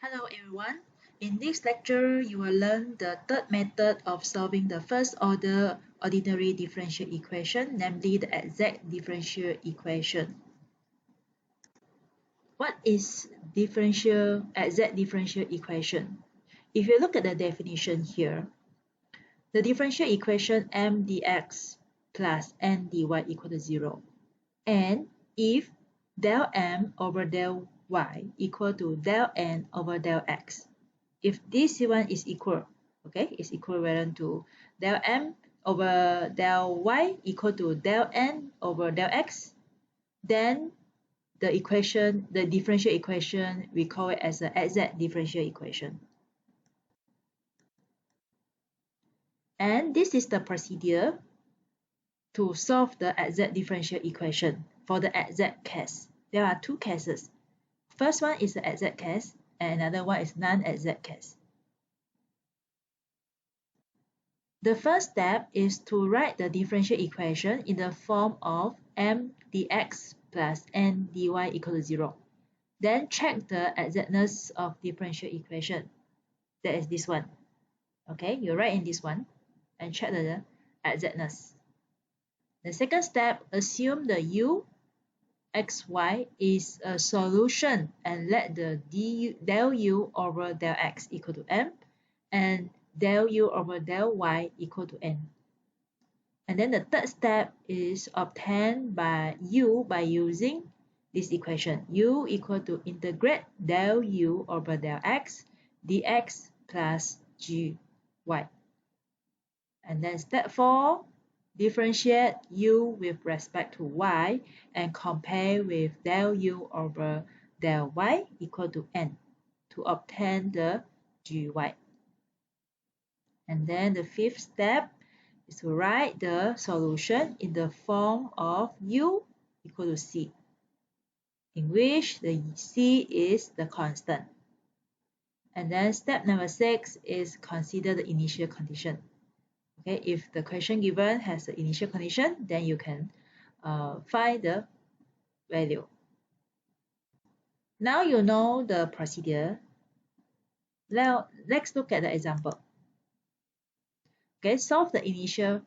Hello everyone. In this lecture, you will learn the third method of solving the first order ordinary differential equation, namely the exact differential equation. What is exact differential equation? If you look at the definition here, the differential equation m dx plus n dy equal to 0. And if del m over del y equal to del n over del x, if this one is equal, okay, is equivalent to del m over del y equal to del n over del x, then the differential equation, we call it as an exact differential equation. And this is the procedure to solve the exact differential equation for the exact case. There are two cases. First one is the exact case, and another one is non-exact case. The first step is to write the differential equation in the form of m dx plus n dy equal to 0. Then check the exactness of differential equation. That is this one. Okay, you write in this one and check the exactness. The second step, assume the u xy is a solution and let the del u over del x equal to m and del u over del y equal to n. And then the third step is obtained by u by using this equation. U equal to integrate del u over del x dx plus gy. And then step 4, differentiate u with respect to y and compare with del u over del y equal to n to obtain the gy. And then the fifth step is to write the solution in the form of u equal to c, in which the c is the constant. And then step number 6 is consider the initial condition. Okay, if the question given has the initial condition, then you can find the value. Now you know the procedure. Now let's look at the example. Okay, solve the initial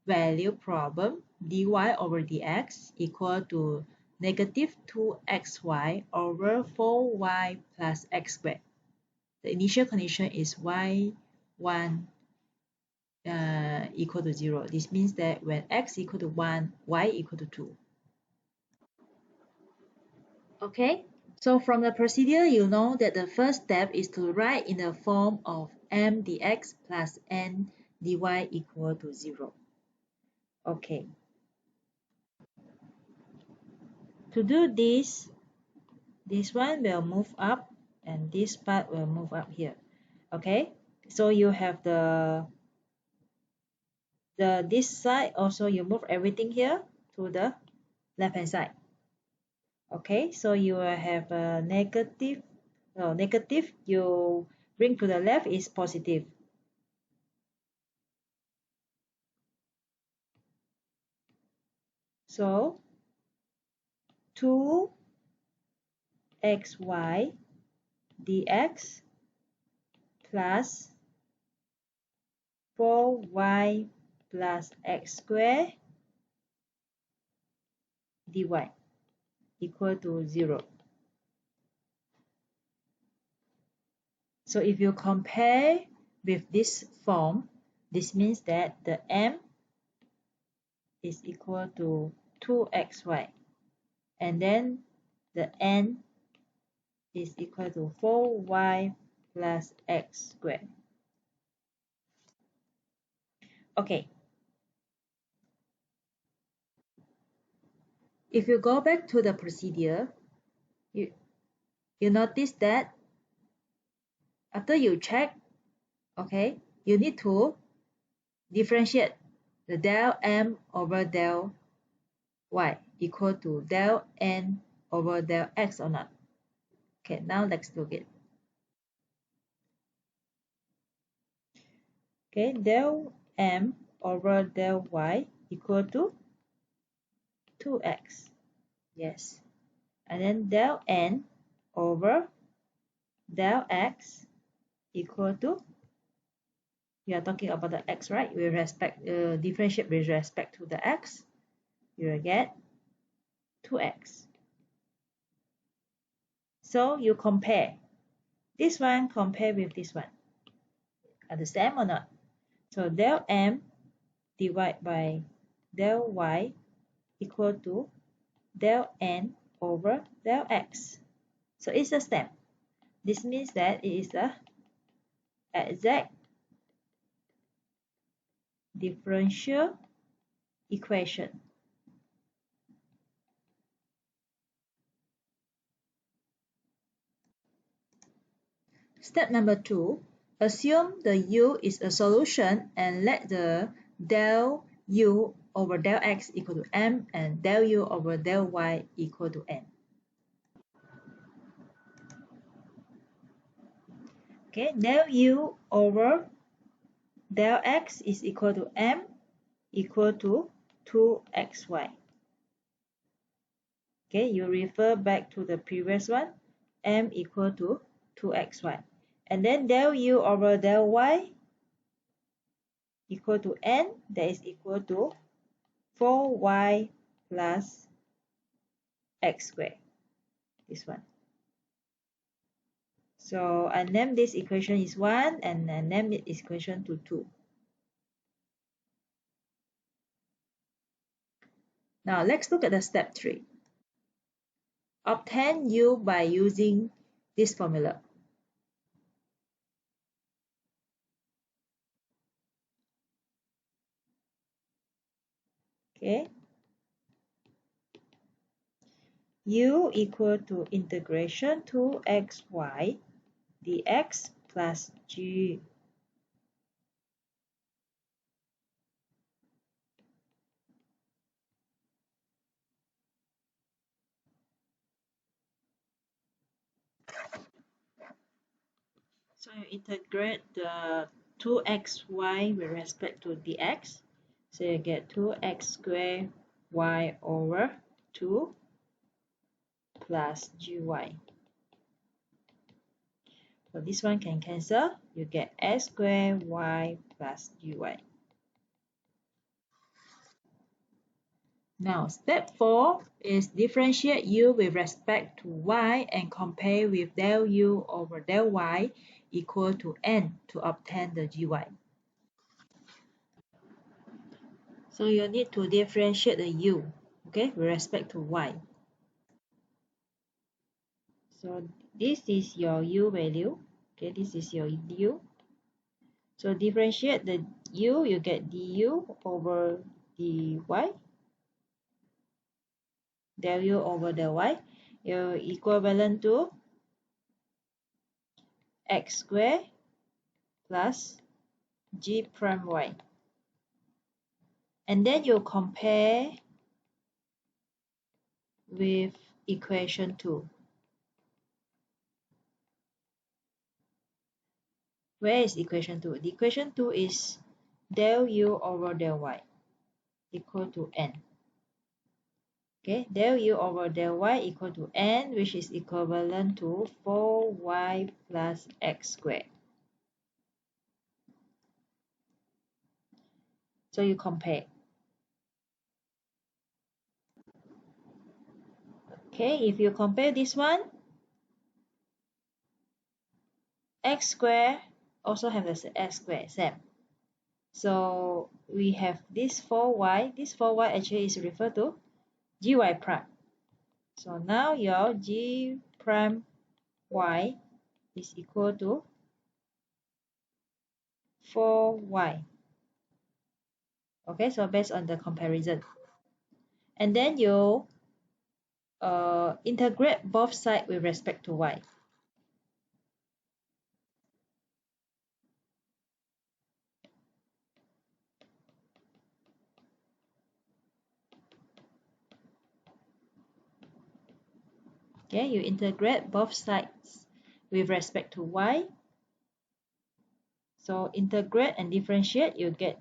value problem. Dy over dx equal to negative 2xy over 4y plus x squared. The initial condition is y1 equal to 0. This means that when x equal to 1, y equal to 2. Okay, so from the procedure, you know that the first step is to write in the form of m dx plus n dy equal to 0. Okay. To do this one will move up and this part will move up here. Okay, so you have this side also, you move everything here to the left hand side. Okay, so you will have a negative you bring to the left is positive. So 2xy dx plus 4y plus x squared dy equal to 0. So if you compare with this form, this means that the m is equal to 2xy and then the n is equal to 4y plus x squared. Okay. If you go back to the procedure, you notice that after you check, okay, you need to differentiate the del m over del y equal to del n over del x or not. Okay, now let's look it. Okay, del m over del y equal to 2x. Yes. And then del n over del x equal to, we are talking about the x, right? We differentiate with respect to the x, you will get 2x. So you compare this one compare with this one. Are the same or not? So del m divided by del y equal to del n over del x. So it's the same. This means that it is the exact differential equation. Step number 2, assume the u is a solution and let the del u over del x equal to m and del u over del y equal to n. Okay, del u over del x is equal to m equal to 2xy. Okay, you refer back to the previous one, m equal to 2xy. And then del u over del y equal to n, that is equal to 4y plus x squared, this one. So I name this equation is 1 and I name it equation to 2. Now let's look at the step 3. Obtain u by using this formula. Okay, u equal to integration 2xy dx plus g. So you integrate the 2xy with respect to dx. So you get 2x squared y over 2 plus gy. So this one can cancel. You get x squared y plus gy. Now step 4 is differentiate u with respect to y and compare with del u over del y equal to n to obtain the gy. So you need to differentiate the u, okay, with respect to y. So this is your u value, okay, this is your u. So differentiate the u, you get du over dy, del u over del y, you're equivalent to x squared plus g prime y. And then you compare with equation 2. Where is equation 2? The equation 2 is del u over del y equal to n. Okay, del u over del y equal to n, which is equivalent to 4y plus x squared. So you compare. Okay, if you compare this one, x squared also have the x squared, same. So we have this 4y. This 4y actually is referred to gy prime. So now your g prime y is equal to 4y. Okay, so based on the comparison. And then you integrate both sides with respect to y. Okay, you integrate both sides with respect to y. So integrate and differentiate, you get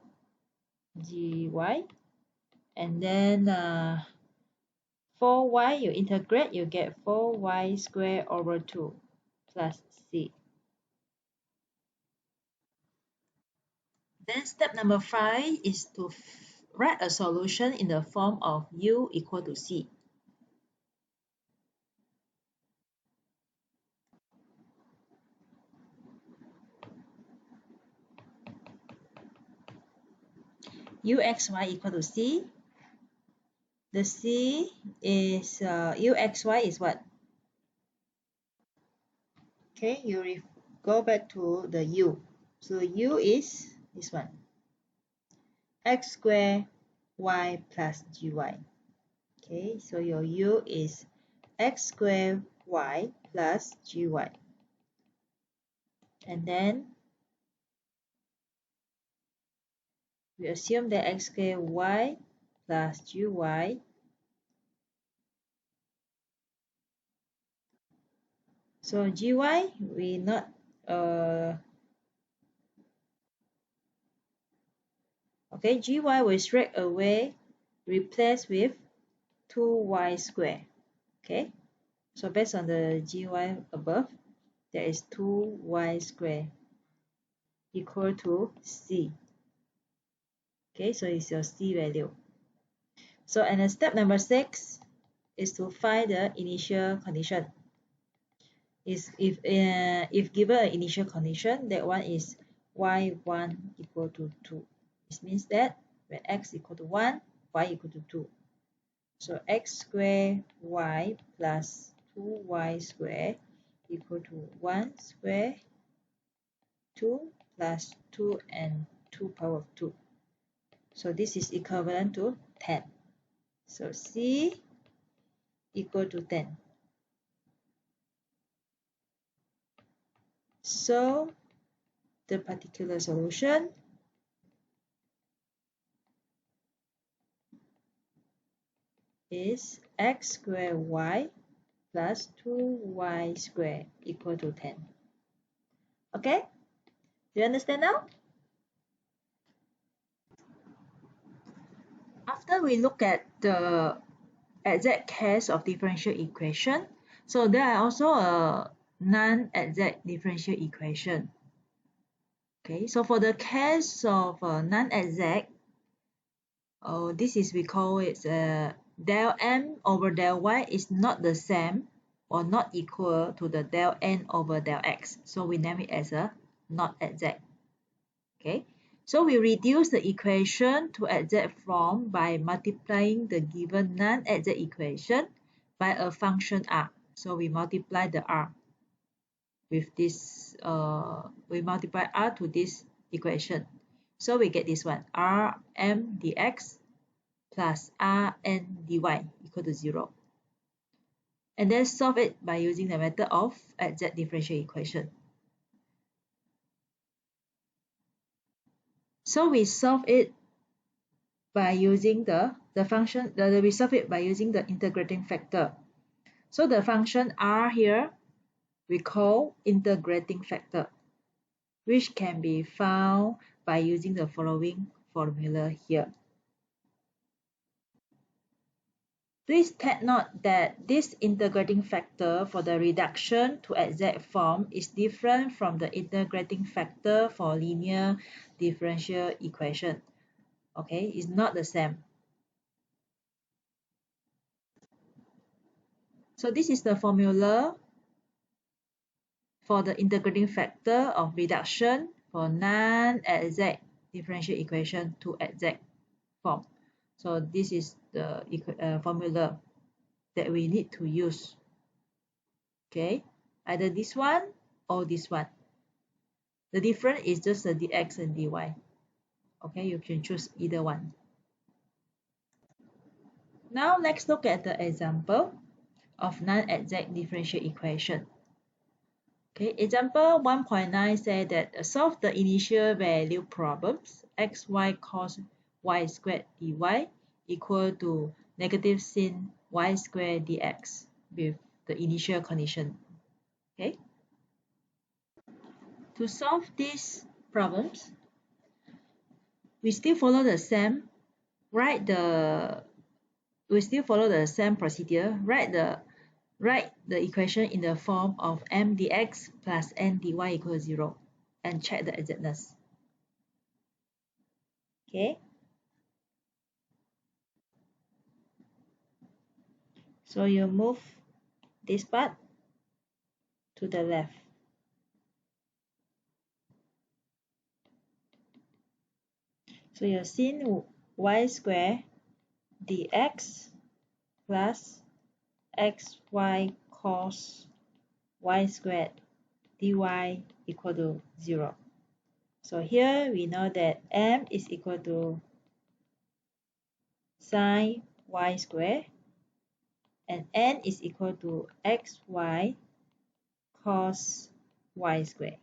gy. And then 4y, you integrate, you get 4y squared over 2. plus C. Then step number 5 is to write a solution in the form of U equal to C. Uxy equal to C. The C is Uxy is what? Okay, you go back to the U. So U is this one. X squared y plus gy. Okay, so your U is x squared y plus gy. And then we assume that x squared y plus gy so gy we not okay, gy will straight away replace with 2y squared. Okay, so based on the gy above, there is 2y squared equal to c. Okay, so it's your c value. So and step number 6 is to find the initial condition. Is if given an initial condition, that one is y1 equal to 2. This means that when x equal to 1, y equal to 2. So x squared y plus 2y squared equal to 1 squared 2 plus 2 and 2 power of 2. So this is equivalent to 10. So C equal to 10. So the particular solution is x squared y plus 2y squared equal to 10. Okay? Do you understand now? After we look at the exact case of differential equation, so there are also a non-exact differential equation. Okay, so for the case of non-exact, this is we call it del m over del y is not the same or not equal to the del n over del x. So we name it as a not exact. Okay, so we reduce the equation to exact form by multiplying the given non-exact equation by a function r. So we multiply the r with this, we multiply r to this equation. So we get this one, rm dx plus rn dy equal to 0. And then solve it by using the method of exact differential equation. So we solve it by using the function, we solve it by using the integrating factor. So the function r here, we call integrating factor, which can be found by using the following formula here. Please take note that this integrating factor for the reduction to exact form is different from the integrating factor for linear differential equation. Okay, it's not the same. So this is the formula for the integrating factor of reduction for non-exact differential equation to exact form. So this is the formula that we need to use. Okay, either this one or this one. The difference is just the dx and dy. Okay, you can choose either one. Now let's look at the example of non-exact differential equation. Okay, example 1.9 says that solve the initial value problems x, y cos y squared dy equal to negative sin y squared dx with the initial condition. Okay. To solve these problems, we still follow the same, we still follow the same procedure, write write the equation in the form of m dx plus n dy equals 0 and check the exactness. Okay. So you move this part to the left. So you're seeing y square dx plus xy cos y squared dy equal to 0. So here we know that m is equal to sine y squared and n is equal to xy cos y squared.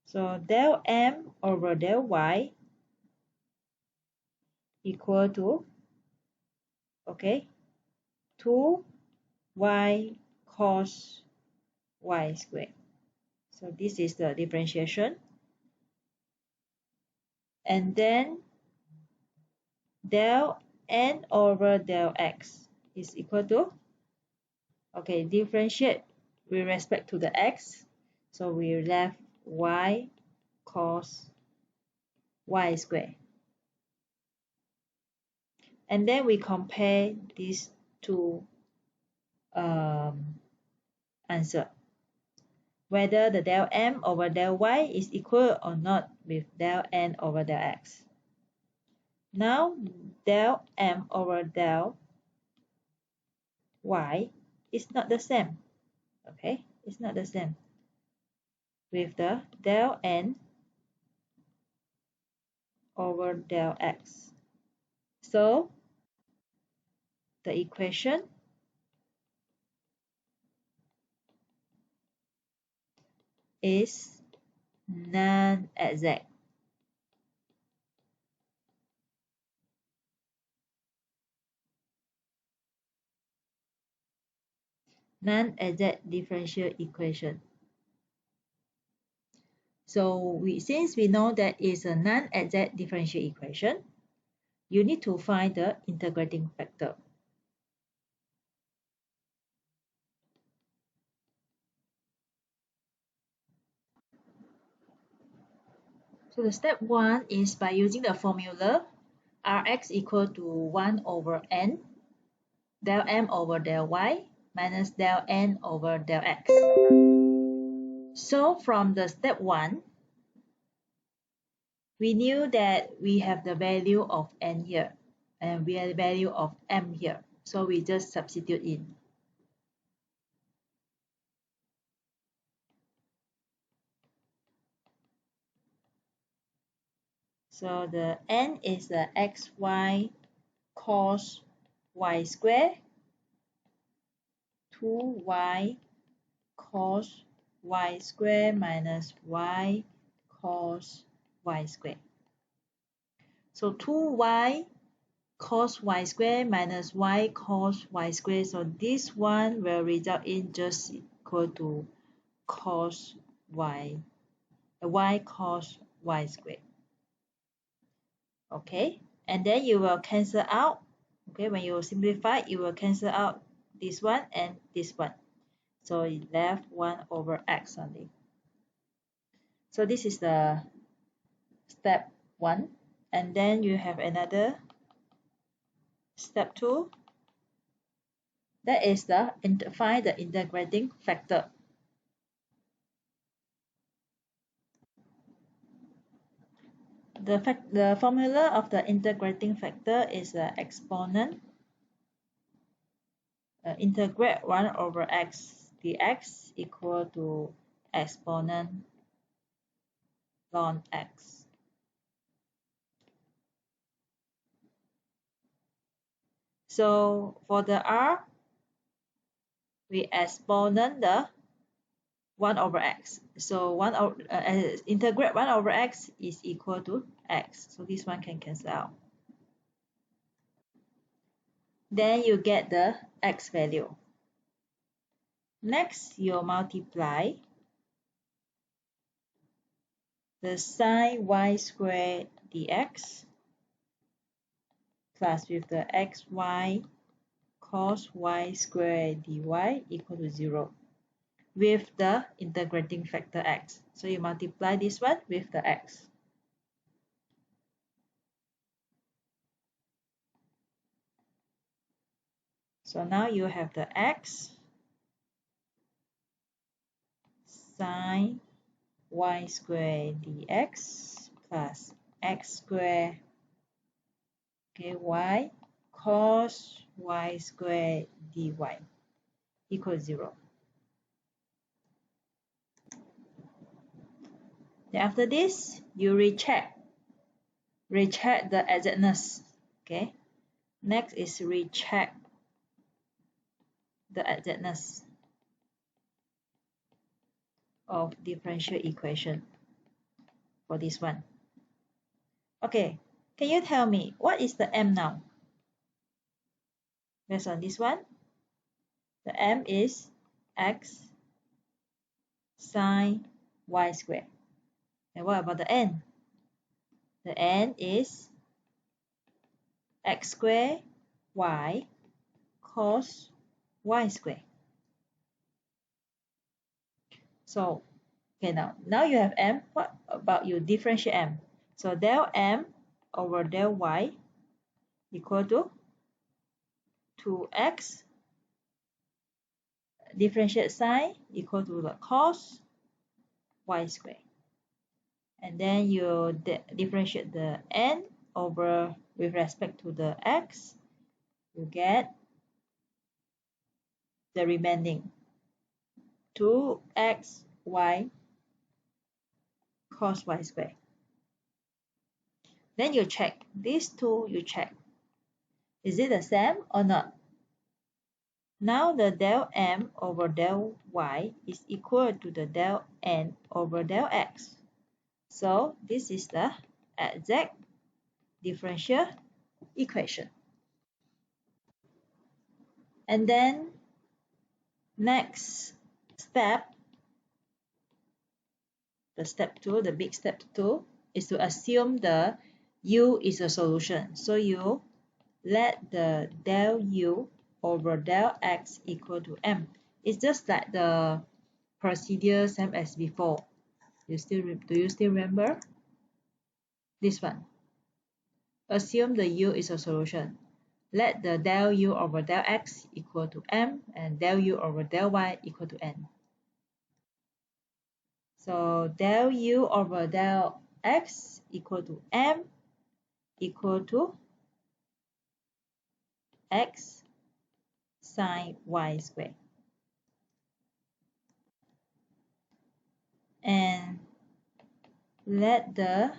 So del m over del y equal to, okay, 2y cos y squared. So this is the differentiation. And then del n over del x is equal to, okay, differentiate with respect to the x. So we left y cos y squared. And then we compare these two answer, whether the del m over del y is equal or not with del n over del x. Now del m over del y is not the same. Okay, it's not the same with the del n over del x. So the equation is non-exact. Non-exact differential equation. So since we know that is a non-exact differential equation, you need to find the integrating factor. So the step 1 is by using the formula Rx equal to 1 over n del m over del y minus del n over del x. So from the step 1, we knew that we have the value of n here and we have the value of m here. So we just substitute in. So the n is the xy cos y squared, 2y cos y squared minus y cos y squared. So 2y cos y squared minus y cos y squared. So this one will result in just equal to cos y cos y squared. Okay, and then you will cancel out. Okay, when you simplify, you will cancel out this one and this one. So it left 1 over x only. So this is the step 1. And then you have another step 2. That is find the integrating factor. The formula of the integrating factor is the exponent integrate 1 over x dx equal to exponent ln x. So for the r, we exponent the 1 over x. So integrate 1 over x is equal to x. So this one can cancel out. Then you get the x value. Next, you multiply the sine y squared dx plus with the xy cos y squared dy equal to 0 with the integrating factor x. So you multiply this one with the x. So now you have the x sine y squared dx plus x squared, okay, y cos y squared dy equals 0. Then after this, you recheck the exactness. Okay. Next is recheck the exactness of differential equation for this one. Okay, can you tell me what is the m now? Based on this one, the m is x sine y squared. And what about the n? The n is x squared y cos y squared. So, okay, now you have m. What about you differentiate m? So del m over del y equal to 2x differentiate sine equal to the cos y squared. And then you differentiate the n over with respect to the x, you get the remaining 2xy cos y squared. Then you check these two, you check is it the same or not? Now the del m over del y is equal to the del n over del x. So this is the exact differential equation. And then next step, the big step 2 is to assume the u is a solution. So you let the del u over del x equal to m. It's just like the procedure same as before. Do you still remember? This one. Assume the u is a solution. Let the del u over del x equal to m and del u over del y equal to n. So del u over del x equal to m equal to x sine y squared. And let the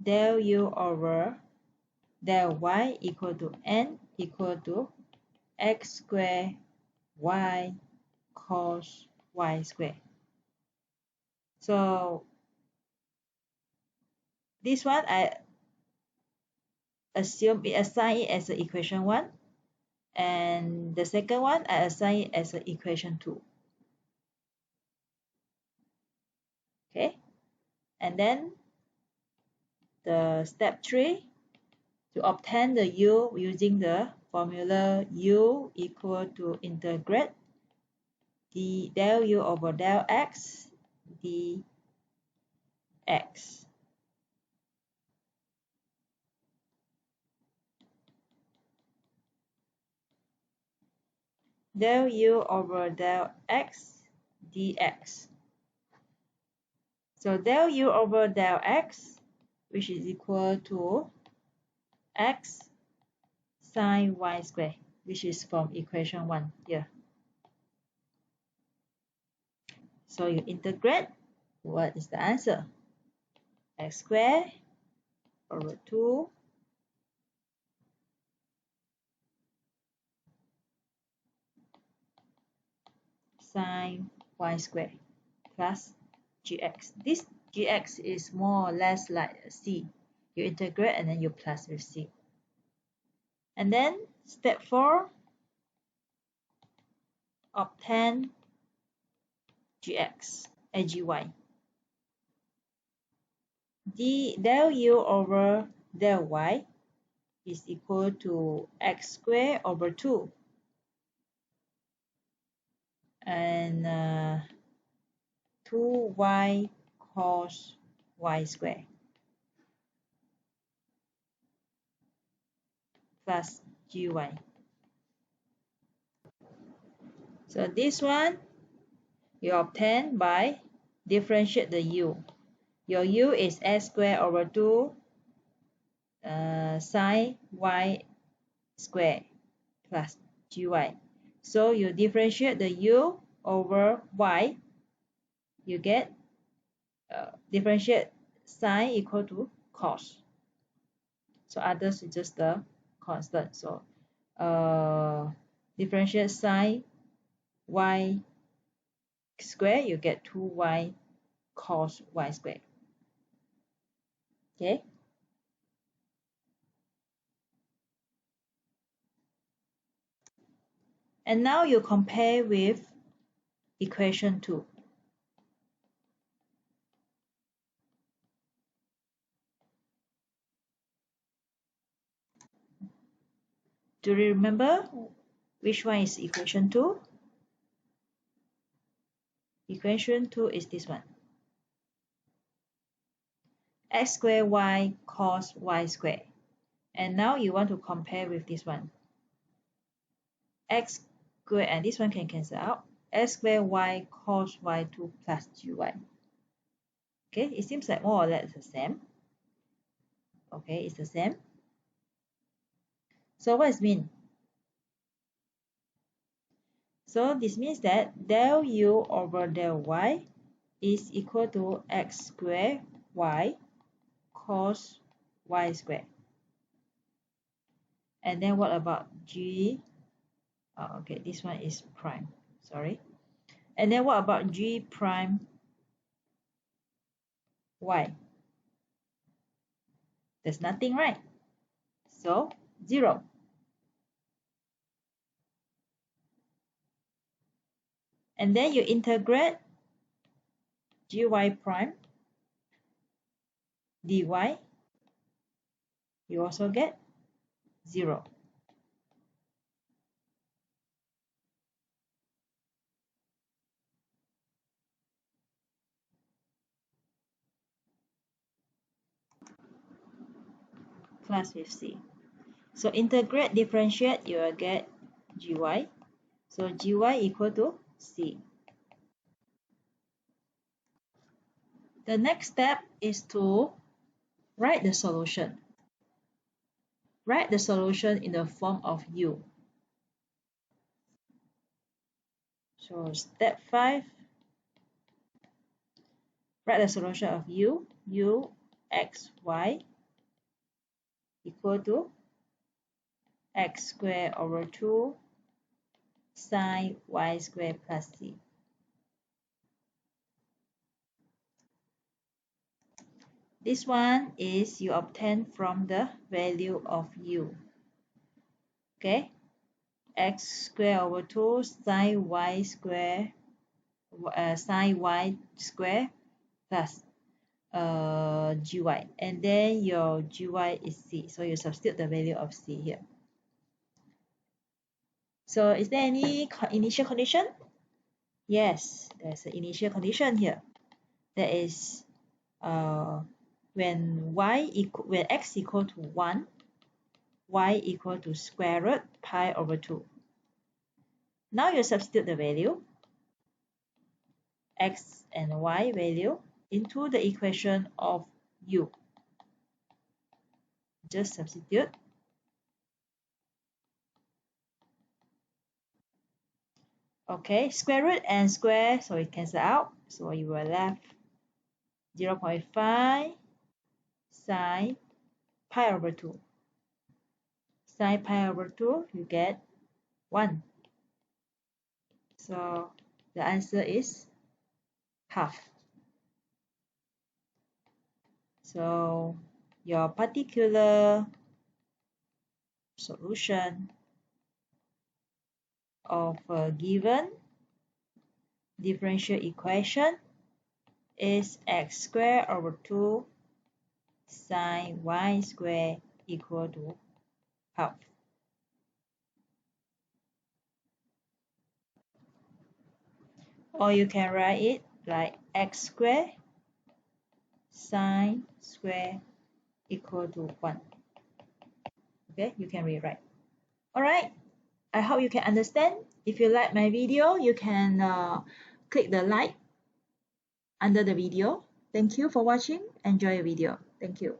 del u over del y equal to n equal to x squared y cos y squared. So this one I assume it assign it as an equation 1, and the second one I assign it as an equation 2. Okay, and then the step 3, to obtain the u using the formula u equal to integrate the del u over del x dx. Del u over del x dx. So del u over del x, which is equal to x sine y squared, which is from equation 1 here. So you integrate, what is the answer? X squared over 2 sine y squared plus gx. This gx is more or less like c. You integrate and then you plus with c. And then step 4, obtain gx, gy. Del u over del y is equal to x squared over 2 and 2y cos y squared plus gy. So this one you obtain by differentiate the u. Your u is s squared over 2 sine y squared plus gy. So you differentiate the u over y, you get differentiate sine equal to cos. So others is just the constant. So differentiate sine y squared, you get 2y cos y squared. Okay. And now you compare with equation 2. Do you remember which one is equation 2? Equation 2 is this one. X squared y cos y squared. And now you want to compare with this one. X squared, and this one can cancel out. X squared y cos y2 plus gy. Okay, it seems like more or less the same. Okay, it's the same. So what does it mean? So this means that del u over del y is equal to x squared y cos y squared. And then what about g? Oh, okay, this one is prime. Sorry. And then what about g prime y? There's nothing, right? So 0. And then you integrate gy prime dy, you also get 0. Plus with c. So integrate, differentiate, you will get gy. So gy equal to c. The next step is to write the solution. Write the solution in the form of u. So step 5, write the solution of u x y equal to x squared over 2 sine y squared plus c. This one is you obtain from the value of u. Okay, x squared over 2 sine y squared plus gy, and then your gy is c, so you substitute the value of c here. So is there any initial condition? Yes, there's an initial condition here. That is when x equal to 1, y equal to square root pi over 2. Now you substitute the value, x and y value, into the equation of u. Just substitute. Okay, square root and square, so it cancels out. So you will left 0.5 sine pi over 2. Sine pi over 2, you get 1. So the answer is half. So your particular solution of a given differential equation is x squared over 2 sine y squared equal to half. Or you can write it like x squared sine square equal to 1. Okay, you can rewrite. Alright, I hope you can understand. If you like my video, you can click the like under the video. Thank you for watching. Enjoy your video. Thank you.